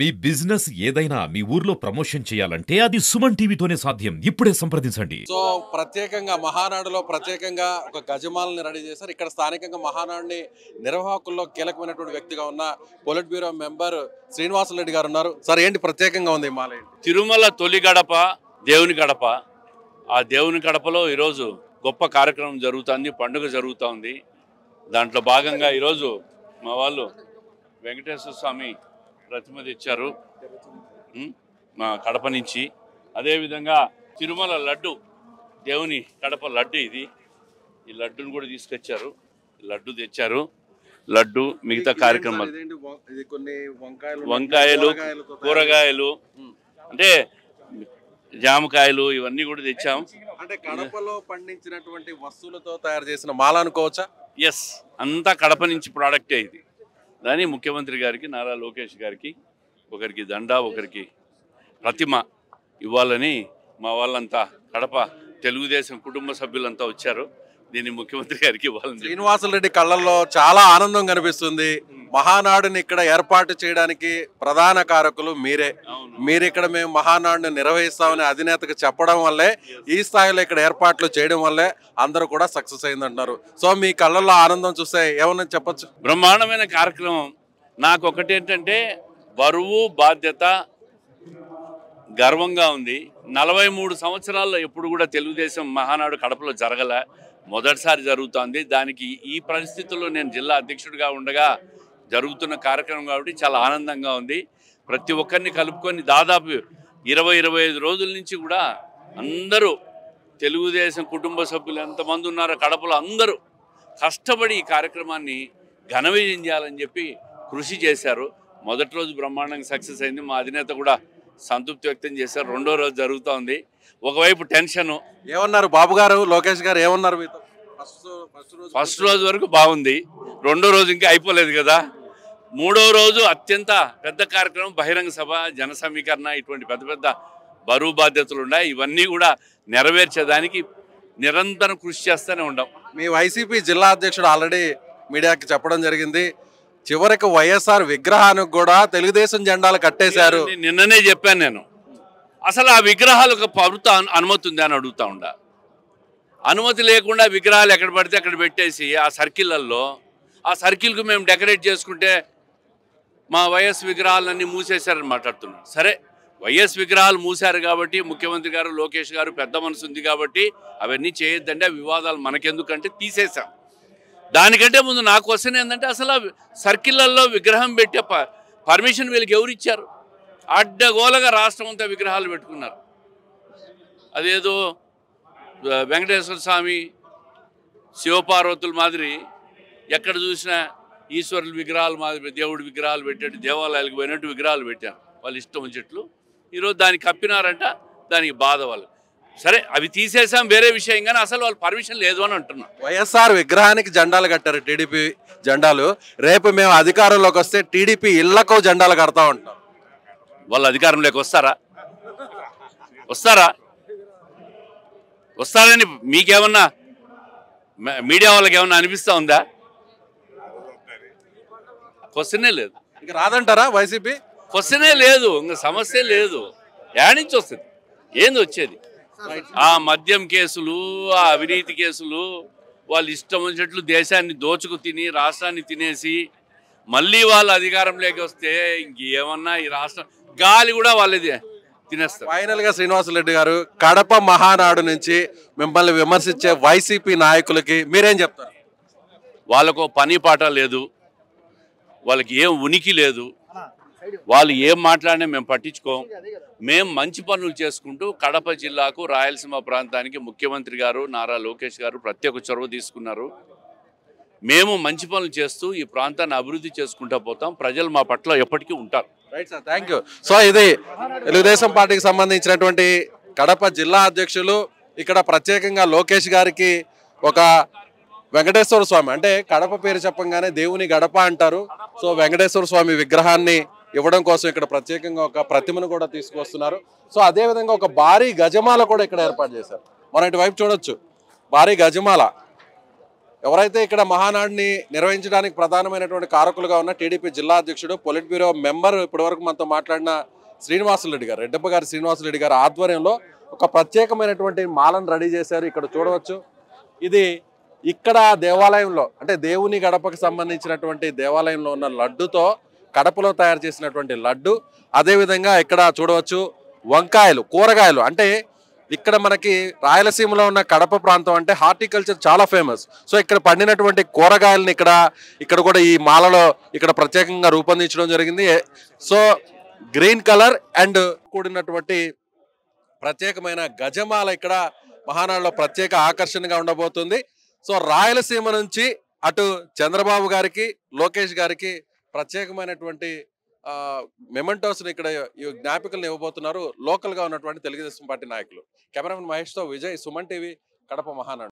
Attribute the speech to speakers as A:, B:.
A: మీ business ఏదైనా మీ ఊర్లో promotion చేయాలంటే అది సుమన్ టీవీతోనే సాధ్యం. ఇప్పుడే సంప్రదించండి.
B: సో ప్రత్యేకంగా మహానాడులో ప్రత్యేకంగా ఒక గజమాలని రెడీ చేశారు. ఇక్కడ స్థానికంగా మహానాడుని నిర్వాహకుల్లో కీలకమైనటువంటి వ్యక్తిగా ఉన్న పొలిట్ బ్యూరో మెంబర్ శ్రీనివాసరెడ్డి గారు ఉన్నారు. సార్ ఏంటి ప్రత్యేకంగా ఉంది ఈ మాల ఏంటి?
C: తిరుమల తొలి గడప దేవుని గడప. ఆ దేవుని గడపలో ఈరోజు గొప్ప కార్యక్రమం జరుగుతుంది, పండుగ జరుగుతోంది. దాంట్లో భాగంగా ఈరోజు మా వాళ్ళు వెంకటేశ్వర స్వామి ప్రతిమ తెచ్చారు మా కడప నుంచి. అదేవిధంగా తిరుమల లడ్డు, దేవుని కడప లడ్డు ఇది. ఈ లడ్డును కూడా తీసుకొచ్చారు, లడ్డు తెచ్చారు. లడ్డు మిగతా కార్యక్రమాలు, వంకాయలు, కూరగాయలు, అంటే జామకాయలు ఇవన్నీ కూడా తెచ్చాం.
B: అంటే కడపలో పండించినటువంటి వస్తువులతో తయారు చేసిన మాల అనుకోవచ్చా?
C: ఎస్, అంతా కడప నుంచి ప్రోడక్టే ఇది. దాని ముఖ్యమంత్రి గారికి, నారా లోకేష్ గారికి, ఒకరికి దండా, ఒకరికి ప్రతిమ ఇవ్వాలని మా వాళ్ళంతా కడప తెలుగుదేశం కుటుంబ సభ్యులంతా వచ్చారు. దీన్ని ముఖ్యమంత్రి గారికి ఇవ్వాలని.
B: శ్రీనివాసరెడ్డి కళ్ళల్లో చాలా ఆనందం కనిపిస్తుంది. మహానాడుని ఇక్కడ ఏర్పాటు చేయడానికి ప్రధాన కారకులు మీరే. మీరు ఇక్కడ మేము మహానాడుని నిర్వహిస్తామని అధినేతకు చెప్పడం వల్లే, ఈ స్థాయిలో ఇక్కడ ఏర్పాట్లు చేయడం వల్లే అందరూ కూడా సక్సెస్ అయిందంటున్నారు. సో మీ కళ్ళల్లో ఆనందం చూస్తే ఏమన్నా చెప్పచ్చు?
C: బ్రహ్మాండమైన కార్యక్రమం. నాకు ఒకటి ఏంటంటే బరువు, బాధ్యత, గర్వంగా ఉంది. 43 సంవత్సరాల్లో ఎప్పుడు కూడా తెలుగుదేశం మహానాడు కడపలో జరగలే, మొదటిసారి జరుగుతోంది. దానికి ఈ పరిస్థితుల్లో నేను జిల్లా అధ్యక్షుడిగా ఉండగా జరుగుతున్న కార్యక్రమం కాబట్టి చాలా ఆనందంగా ఉంది. ప్రతి ఒక్కరిని కలుపుకొని దాదాపు 20-25 రోజుల నుంచి కూడా అందరూ తెలుగుదేశం కుటుంబ సభ్యులు ఎంతమంది ఉన్నారో కడపలో అందరూ కష్టపడి ఈ కార్యక్రమాన్ని ఘన విజయం చేయాలని చెప్పి కృషి చేశారు. మొదటి రోజు బ్రహ్మాండంగా సక్సెస్ అయింది. మా అధినేత కూడా సంతృప్తి వ్యక్తం చేశారు. రెండో రోజు జరుగుతోంది. ఒకవైపు టెన్షను.
B: ఏమన్నారు బాబు గారు, లోకేష్ గారు ఏమన్నారు మీతో?
C: ఫస్ట్ రోజు వరకు బాగుంది. రెండో రోజు ఇంకా అయిపోలేదు కదా. మూడో రోజు అత్యంత పెద్ద కార్యక్రమం, బహిరంగ సభ, జన సమీకరణ, ఇటువంటి పెద్ద పెద్ద బరువు బాధ్యతలు ఉన్నాయి. ఇవన్నీ కూడా నెరవేర్చేదానికి నిరంతరం కృషి చేస్తూనే ఉంటాం.
B: మీ వైసీపీ జిల్లా అధ్యక్షుడు ఆల్రెడీ మీడియాకి చెప్పడం జరిగింది, చివరికి వైఎస్ఆర్ విగ్రహానికి కూడా తెలుగుదేశం జెండాలు కట్టేశారు.
C: నిన్ననే చెప్పాను నేను. అసలు ఆ విగ్రహాలకు ప్రభుత్వ అనుమతి ఉంది అని అడుగుతా ఉండా. అనుమతి లేకుండా విగ్రహాలు ఎక్కడ పడితే అక్కడ పెట్టేసి ఆ సర్కిళ్ళల్లో, ఆ సర్కిల్కు మేము డెకరేట్ చేసుకుంటే మా వైఎస్ విగ్రహాలన్నీ మూసేశారని మాట్లాడుతున్నాం. సరే, వైఎస్ విగ్రహాలు మూసారు కాబట్టి ముఖ్యమంత్రి గారు, లోకేష్ గారు పెద్ద మనసు ఉంది కాబట్టి అవన్నీ చేయొద్దంటే ఆ వివాదాలు మనకెందుకంటే తీసేశాం. దానికంటే ముందు నా క్వశ్చన్ ఏంటంటే, అసలు సర్కిళ్ళల్లో విగ్రహం పెట్టే పర్మిషన్ వీళ్ళకి ఎవరు ఇచ్చారు? అడ్డగోలగా రాష్ట్రం అంతా విగ్రహాలు పెట్టుకున్నారు. అదేదో వెంకటేశ్వర స్వామి, శివపార్వతుల మాదిరి ఎక్కడ చూసినా ఈశ్వరుల విగ్రహాలు మాదిరి దేవుడి విగ్రహాలు పెట్టాడు, దేవాలయాలకు పోయినట్టు విగ్రహాలు పెట్టారు వాళ్ళు ఇష్టం వచ్చేట్లు. ఈరోజు దానికి కప్పినారంట, దానికి బాధ వాళ్ళు. సరే, అవి తీసేసాం, వేరే విషయం. కానీ అసలు వాళ్ళు పర్మిషన్ లేదు అని అంటున్నాం.
B: వైఎస్ఆర్ విగ్రహానికి జెండాలు కట్టారు, టీడీపీ జెండాలు. రేపు మేము అధికారంలోకి వస్తే టీడీపీ ఇళ్లకు జెండాలు కడతా ఉంటాం.
C: వాళ్ళు అధికారంలోకి వస్తారా? వస్తారని మీకేమన్నా, మీడియా వాళ్ళకి ఏమన్నా అనిపిస్తూ ఉందా? క్వశ్చనే లేదు.
B: ఇక రాదంటారా వైసీపీ?
C: క్వశ్చనే లేదు, ఇంకా సమస్య లేదు. ఏడ నుంచి వస్తుంది? ఏంది వచ్చేది? ఆ మద్యం కేసులు, ఆ అవినీతి కేసులు, వాళ్ళు ఇష్టం వచ్చినట్లు దేశాన్ని దోచుకు తిని రాష్ట్రాన్ని తినేసి మళ్ళీ వాళ్ళు అధికారంలోకి వస్తే ఇంకేమన్నా ఈ రాష్ట్రం గాలి కూడా వాళ్ళది తినేస్తారు.
B: ఫైనల్ గా శ్రీనివాసరెడ్డి గారు, కడప మహానాడు నుంచి మిమ్మల్ని విమర్శించే వైసీపీ నాయకులకి మీరేం చెప్తారు?
C: వాళ్ళకు పని పాట లేదు, వాళ్ళకి ఏం ఉనికి లేదు. వాళ్ళు ఏం మాట్లాడినా మేము పట్టించుకోం. మేము మంచి పనులు చేసుకుంటూ కడప జిల్లాకు, రాయలసీమ ప్రాంతానికి ముఖ్యమంత్రి గారు, నారా లోకేష్ గారు ప్రత్యేక చొరవ తీసుకున్నారు. మేము మంచి పనులు చేస్తూ ఈ ప్రాంతాన్ని అభివృద్ధి చేసుకుంటూ పోతాం. ప్రజలు మా పట్ల ఎప్పటికీ ఉంటారు.
B: Right sir, thank you. So ఇది తెలుగుదేశం పార్టీకి సంబంధించినటువంటి కడప జిల్లా అధ్యక్షులు. ఇక్కడ ప్రత్యేకంగా లోకేష్ గారికి ఒక వెంకటేశ్వర స్వామి, అంటే కడప పేరు చెప్పంగానే దేవుని గడప అంటారు. సో వెంకటేశ్వర స్వామి విగ్రహాన్ని ఇవ్వడం కోసం ఇక్కడ ప్రత్యేకంగా ఒక ప్రతిమను కూడా తీసుకొస్తున్నారు. సో అదేవిధంగా ఒక భారీ గజమాల కూడా ఇక్కడ ఏర్పాటు చేశారు. మనం ఇటువైపు చూడొచ్చు, భారీ గజమాల. ఎవరైతే ఇక్కడ మహానాడిని నిర్వహించడానికి ప్రధానమైనటువంటి కారకులుగా ఉన్న టీడీపీ జిల్లా అధ్యక్షుడు పొలిట్ బ్యూరో మెంబర్ ఇప్పటివరకు మనతో మాట్లాడిన శ్రీనివాసులరెడ్డి గారు, రెడ్డప్ప గారి శ్రీనివాసులరెడ్డి గారి ఆధ్వర్యంలో ఒక ప్రత్యేకమైనటువంటి మాలను రెడీ చేశారు. ఇక్కడ చూడవచ్చు, ఇది ఇక్కడ దేవాలయంలో అంటే దేవుని గడపకు సంబంధించినటువంటి దేవాలయంలో ఉన్న లడ్డుతో కడపలో తయారు చేసినటువంటి లడ్డు. అదేవిధంగా ఇక్కడ చూడవచ్చు వంకాయలు, కూరగాయలు. అంటే ఇక్కడ మనకి రాయలసీమలో ఉన్న కడప ప్రాంతం అంటే హార్టికల్చర్ చాలా ఫేమస్. సో ఇక్కడ పండినటువంటి కూరగాయలను ఇక్కడ కూడా ఈ మాలలో ఇక్కడ ప్రత్యేకంగా రూపొందించడం జరిగింది. సో గ్రీన్ కలర్ అండ్ కూడినటువంటి ప్రత్యేకమైన గజమాల ఇక్కడ మహానాడులో ప్రత్యేక ఆకర్షణగా ఉండబోతుంది. సో రాయలసీమ నుంచి అటు చంద్రబాబు గారికి, లోకేష్ గారికి ప్రత్యేకమైనటువంటి మెమెంటోస్ని ఇక్కడ ఈ జ్ఞాపికలను ఇవ్వబోతున్నారు లోకల్గా ఉన్నటువంటి తెలుగుదేశం పార్టీ నాయకులు. కెమెరామెన్ మహేష్తో విజయ్, సుమన్ టీవీ, కడప మహానాడు.